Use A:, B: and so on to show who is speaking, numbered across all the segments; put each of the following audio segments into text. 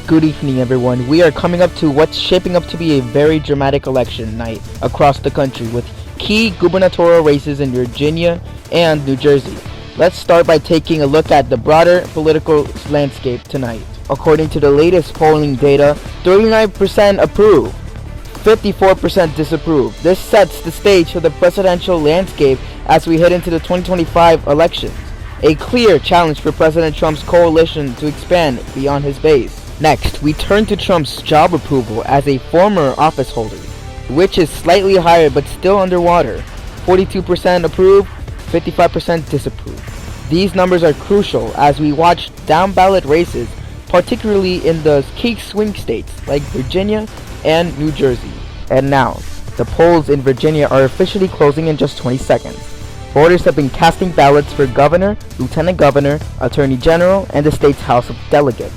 A: Good evening, everyone. We are coming up to what's shaping up to be a very dramatic election night across the country with key gubernatorial races in Virginia and New Jersey. Let's start by taking a look at the broader political landscape tonight. According to the latest polling data, 39% approve, 54% disapprove. This sets the stage for the presidential landscape as we head into the 2025 elections. A clear challenge for President Trump's coalition to expand beyond his base. Next, we turn to Trump's job approval as a former office holder, which is slightly higher but still underwater. 42% approve, 55% disapprove. These numbers are crucial as we watch down-ballot races, particularly in the key swing states like Virginia and New Jersey. And now, the polls in Virginia are officially closing in just 20 seconds. Voters have been casting ballots for governor, lieutenant governor, attorney general, and the state's House of Delegates.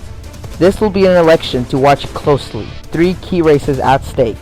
A: This will be an election to watch closely. 3 key races at stake.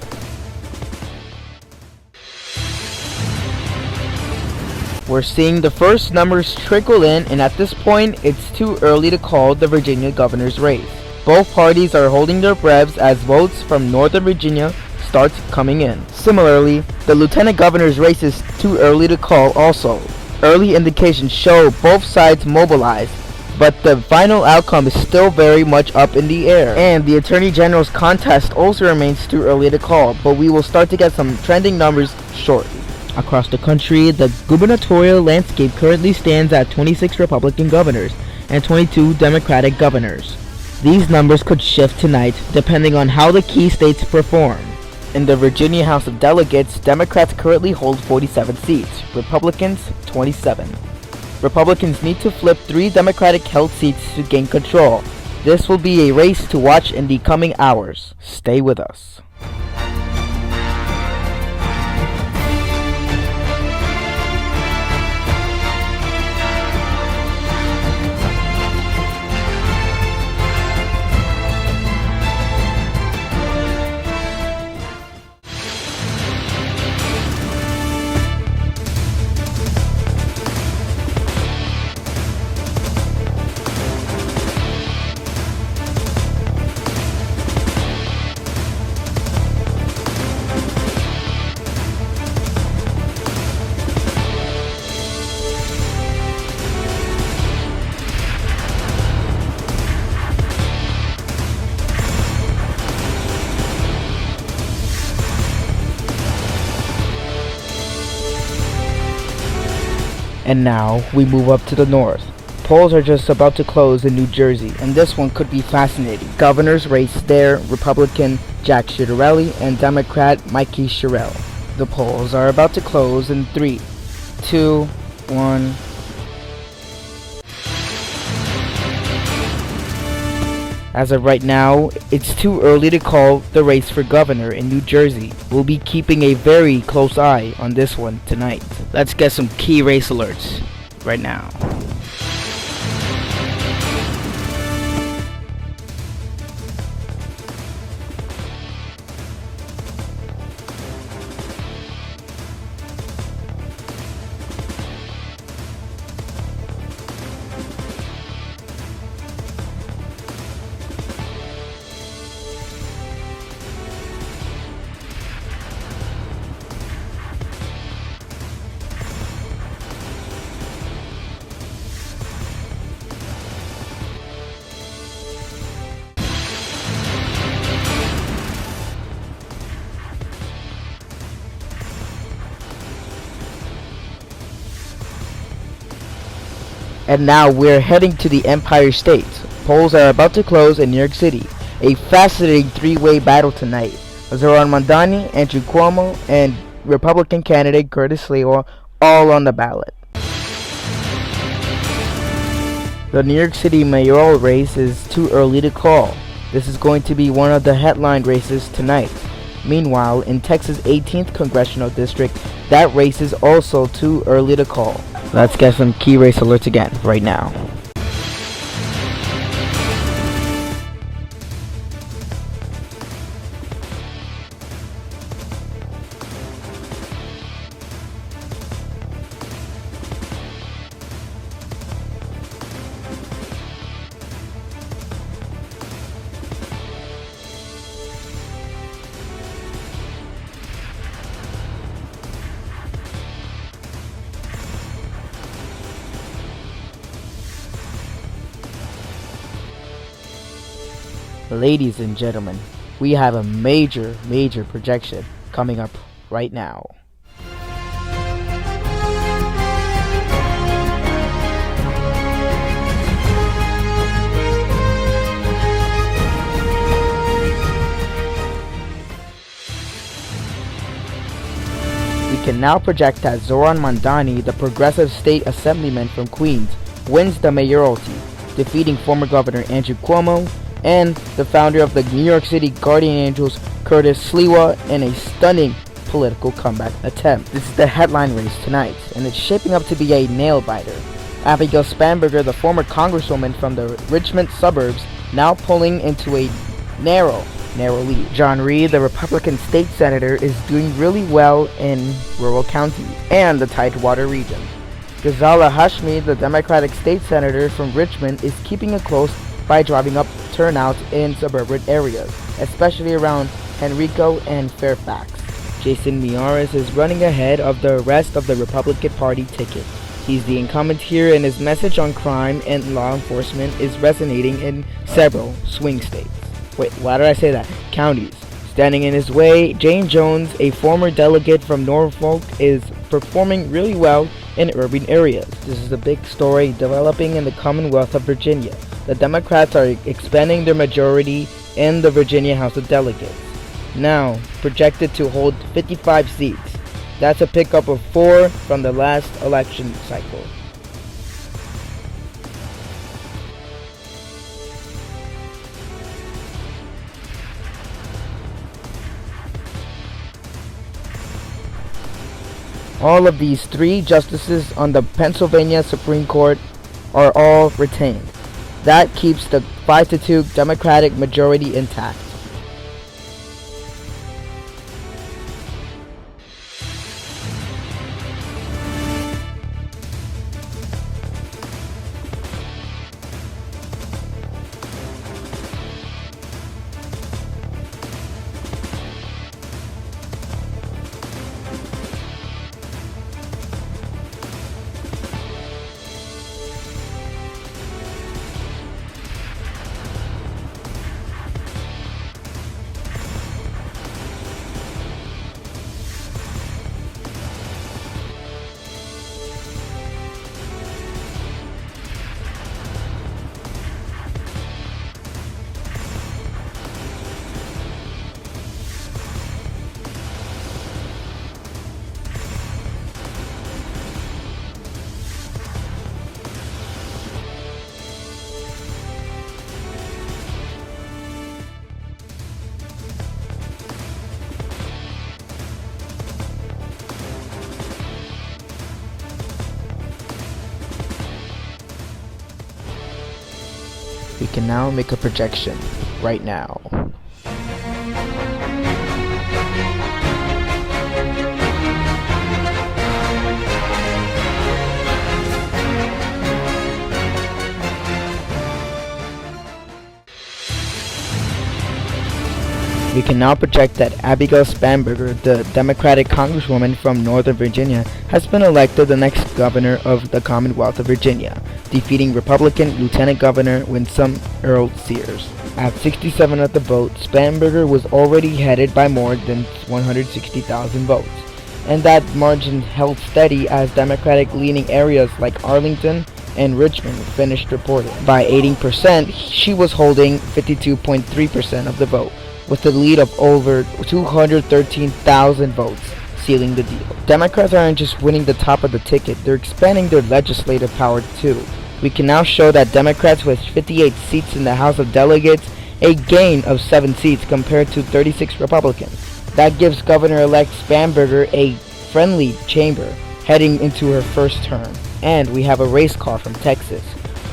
A: We're seeing the first numbers trickle in, and at this point, it's too early to call the Virginia governor's race. Both parties are holding their breaths as votes from Northern Virginia start coming in. Similarly, the lieutenant governor's race is too early to call also. Early indications show both sides mobilized, but the final outcome is still very much up in the air. And the Attorney General's contest also remains too early to call, but we will start to get some trending numbers shortly. Across the country, the gubernatorial landscape currently stands at 26 Republican governors and 22 Democratic governors. These numbers could shift tonight depending on how the key states perform. In the Virginia House of Delegates, Democrats currently hold 47 seats, Republicans 27. Republicans need to flip 3 Democratic-held seats to gain control. This will be a race to watch in the coming hours. Stay with us. And now, we move up to the north. Polls are just about to close in New Jersey, and this one could be fascinating. Governor's race there, Republican Jack Ciattarelli and Democrat Mikey Sherrill. The polls are about to close in 3, 2, 1... As of right now, it's too early to call the race for governor in New Jersey. We'll be keeping a very close eye on this one tonight. Let's get some key race alerts right now. And now we're heading to the Empire State. Polls are about to close in New York City. A fascinating 3-way battle tonight. Zoran Mandani, Andrew Cuomo, and Republican candidate Curtis Sliwa all on the ballot. The New York City mayoral race is too early to call. This is going to be one of the headline races tonight. Meanwhile, in Texas' 18th Congressional District, that race is also too early to call. Let's get some key race alerts again, right now. Ladies and gentlemen, we have a major projection coming up right now. We can now project that Zoran Mandani, the progressive state assemblyman from Queens, wins the mayoralty, defeating former Governor Andrew Cuomo and the founder of the New York City Guardian Angels, Curtis Sliwa, in a stunning political comeback attempt. This is the headline race tonight, and it's shaping up to be a nail-biter. Abigail Spanberger, the former congresswoman from the Richmond suburbs, now pulling into a narrow lead. John Reed, the Republican state senator, is doing really well in rural counties and the Tidewater region. Ghazala Hashmi, the Democratic state senator from Richmond, is keeping it close by driving up turnout in suburban areas, especially around Henrico and Fairfax. Jason Miyares is running ahead of the rest of the Republican Party ticket. He's the incumbent here, and his message on crime and law enforcement is resonating in several swing states. Wait, why did I say that? Counties. Standing in his way, Jane Jones, a former delegate from Norfolk, is performing really well in urban areas. This is a big story developing in the Commonwealth of Virginia. The Democrats are expanding their majority in the Virginia House of Delegates, now projected to hold 55 seats. That's a pickup of 4 from the last election cycle. All of these 3 justices on the Pennsylvania Supreme Court are all retained. That keeps the 5-2 Democratic majority intact. We can now make a projection right now. We can now project that Abigail Spanberger, the Democratic Congresswoman from Northern Virginia, has been elected the next governor of the Commonwealth of Virginia, defeating Republican Lieutenant Governor Winsome Earl Sears. At 67 of the vote, Spanberger was already headed by more than 160,000 votes, and that margin held steady as Democratic-leaning areas like Arlington and Richmond finished reporting. By 18%, she was holding 52.3% of the vote, with a lead of over 213,000 votes, sealing the deal. Democrats aren't just winning the top of the ticket, they're expanding their legislative power too. We can now show that Democrats with 58 seats in the House of Delegates, a gain of 7 seats compared to 36 Republicans. That gives Governor-elect Spanberger a friendly chamber heading into her first term. And we have a race car from Texas.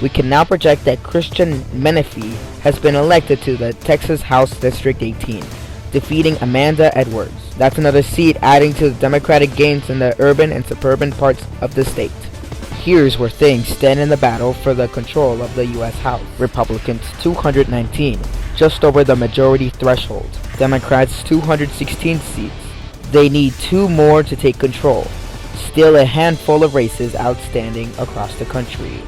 A: We can now project that Christian Menefee has been elected to the Texas House District 18, defeating Amanda Edwards. That's another seat adding to the Democratic gains in the urban and suburban parts of the state. Here's where things stand in the battle for the control of the U.S. House. Republicans 219, just over the majority threshold. Democrats 216 seats. They need 2 more to take control. Still a handful of races outstanding across the country.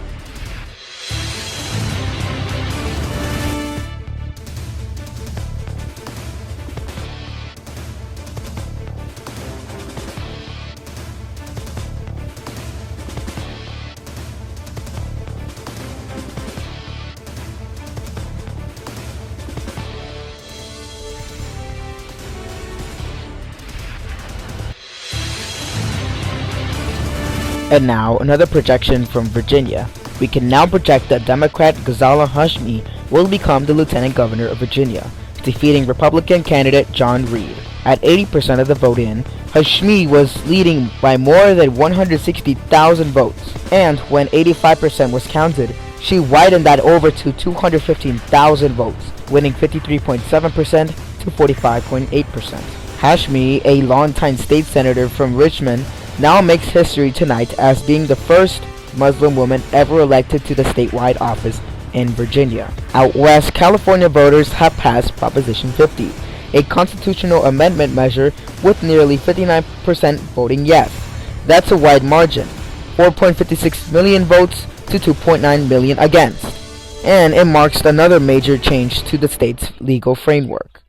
A: And now, another projection from Virginia. We can now project that Democrat Ghazala Hashmi will become the Lieutenant Governor of Virginia, defeating Republican candidate John Reed. At 80% of the vote in, Hashmi was leading by more than 160,000 votes, and when 85% was counted, she widened that over to 215,000 votes, winning 53.7% to 45.8%. Hashmi, a longtime state senator from Richmond, now makes history tonight as being the first Muslim woman ever elected to the statewide office in Virginia. Out west, California voters have passed Proposition 50, a constitutional amendment measure with nearly 59% voting yes. That's a wide margin, 4.56 million votes to 2.9 million against, and it marks another major change to the state's legal framework.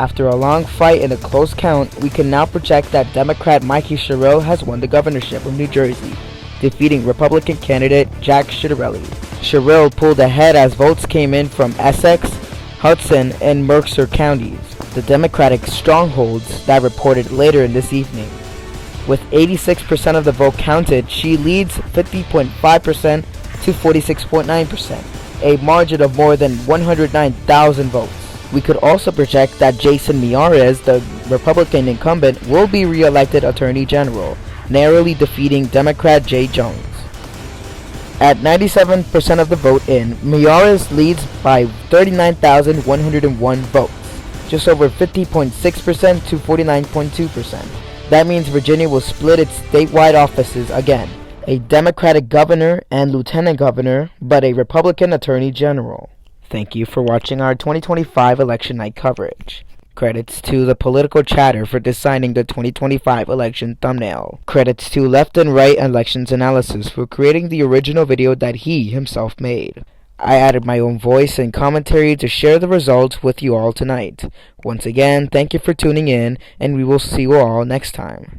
A: After a long fight and a close count, we can now project that Democrat Mikey Sherrill has won the governorship of New Jersey, defeating Republican candidate Jack Ciattarelli. Sherrill pulled ahead as votes came in from Essex, Hudson, and Mercer counties, the Democratic strongholds that reported later in this evening. With 86% of the vote counted, she leads 50.5% to 46.9%, a margin of more than 109,000 votes. We could also project that Jason Miyares, the Republican incumbent, will be re-elected Attorney General, narrowly defeating Democrat Jay Jones. At 97% of the vote in, Miyares leads by 39,101 votes, just over 50.6% to 49.2%. That means Virginia will split its statewide offices again, a Democratic governor and lieutenant governor, but a Republican Attorney General. Thank you for watching our 2025 election night coverage. Credits to the Political Chatter for designing the 2025 election thumbnail. Credits to Left and Right Elections Analysis for creating the original video that he himself made. I added my own voice and commentary to share the results with you all tonight. Once again, thank you for tuning in, and we will see you all next time.